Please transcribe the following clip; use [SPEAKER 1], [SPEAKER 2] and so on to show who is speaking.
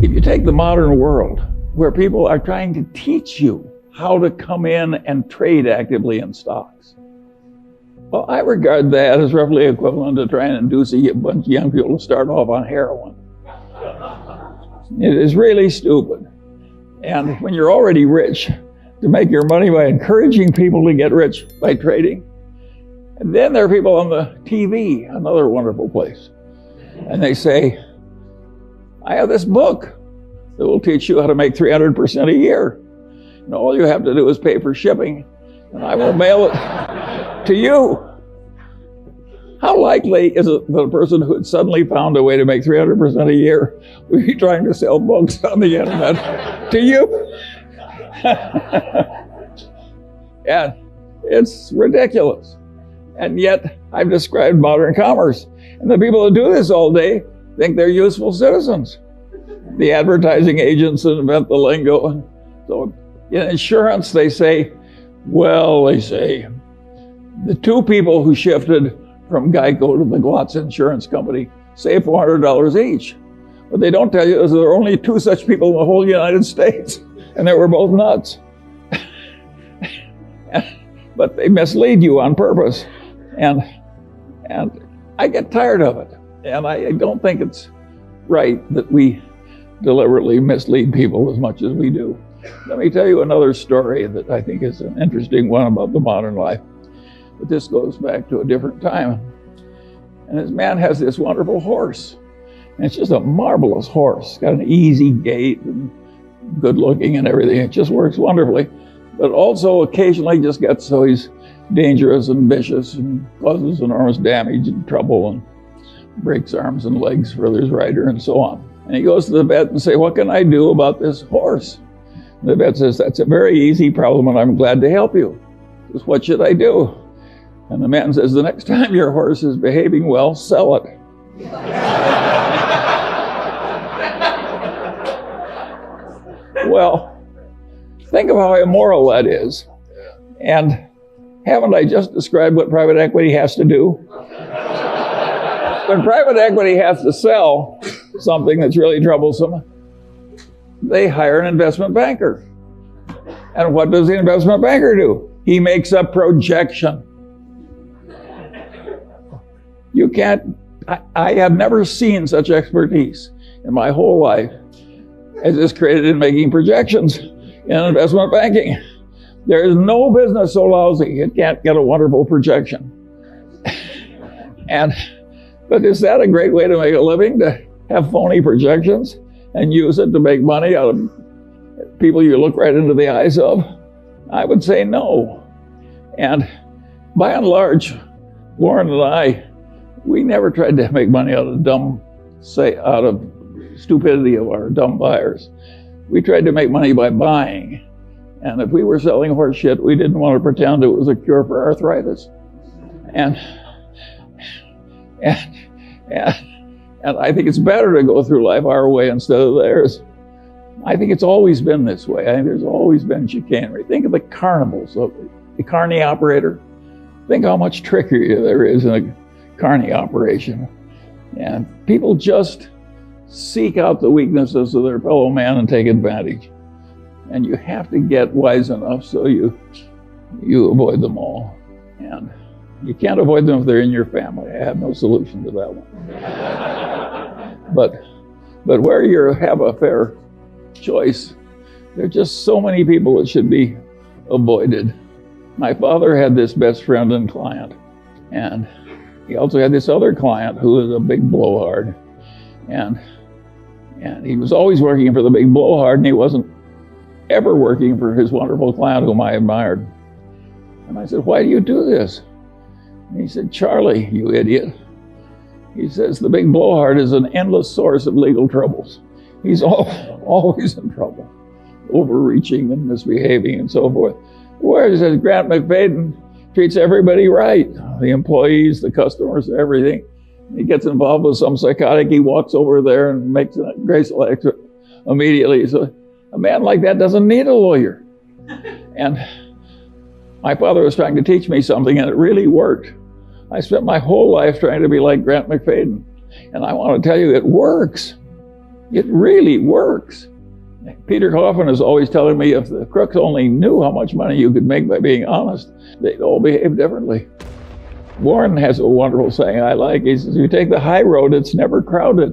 [SPEAKER 1] If you take the modern world, where people are trying to teach you how to come in and trade actively in stocks, well, I regard that as roughly equivalent to trying to induce a bunch of young people to start off on heroin. It is really stupid. And when you're already rich, to make your money by encouraging people to get rich by trading. And then there are people on the TV, another wonderful place. And they say, I have this book that will teach you how to make 300% a year. And all you have to do is pay for shipping, and I will mail it to you. How likely is it that a person who had suddenly found a way to make 300% a year would be trying to sell books on the internet to you? And it's ridiculous. And yet, I've described modern commerce. And the people who do this all day think they're useful citizens. The advertising agents that invent the lingo. And so in insurance, they say, the two people who shifted from Geico to the Glotz Insurance Company saved $400 each. What they don't tell you is there are only two such people in the whole United States, and they were both nuts. But they mislead you on purpose. And I get tired of it. And I don't think it's right that we deliberately mislead people as much as we do. Let me tell you another story that I think is an interesting one about the modern life. But this goes back to a different time. And this man has this wonderful horse. And it's just a marvelous horse. It's got an easy gait and good looking and everything. It just works wonderfully. But also occasionally just gets so he's dangerous and vicious and causes enormous damage and trouble and breaks arms and legs for his rider and so on. And he goes to the vet and says, what can I do about this horse? And the vet says, that's a very easy problem and I'm glad to help you. He says, what should I do? And the man says, the next time your horse is behaving well, sell it. Well, think of how immoral that is. And haven't I just described what private equity has to do? When private equity has to sell something that's really troublesome, they hire an investment banker. And what does the investment banker do? He makes a projection. You can't, I have never seen such expertise in my whole life as is created in making projections in investment banking. There is no business so lousy it can't get a wonderful projection. But is that a great way to make a living, to have phony projections and use it to make money out of people you look right into the eyes of? I would say no. And by and large, Lauren and I, we never tried to make money out of stupidity of our dumb buyers. We tried to make money by buying. And if we were selling horse shit, we didn't want to pretend it was a cure for arthritis. And I think it's better to go through life our way instead of theirs. I think it's always been this way. I think there's always been chicanery. Think of the carnivals, the carny operator. Think how much trickery there is in a carny operation. And people just seek out the weaknesses of their fellow man and take advantage. And you have to get wise enough so you avoid them all. And you can't avoid them if they're in your family. I have no solution to that one. But where you have a fair choice, there are just so many people that should be avoided. My father had this best friend and client, and he also had this other client who was a big blowhard. And he was always working for the big blowhard, and he wasn't ever working for his wonderful client whom I admired. And I said, why do you do this? And he said, Charlie, you idiot. He says, the big blowhard is an endless source of legal troubles. He's always in trouble, overreaching and misbehaving and so forth. Whereas Grant McFadden treats everybody right, the employees, the customers, everything. He gets involved with some psychotic, he walks over there and makes a graceful exit immediately. So a man like that doesn't need a lawyer. And my father was trying to teach me something, and it really worked. I spent my whole life trying to be like Grant McFadden. And I want to tell you, it works. It really works. Peter Coffin is always telling me if the crooks only knew how much money you could make by being honest, they'd all behave differently. Warren has a wonderful saying I like. He says, you take the high road, it's never crowded.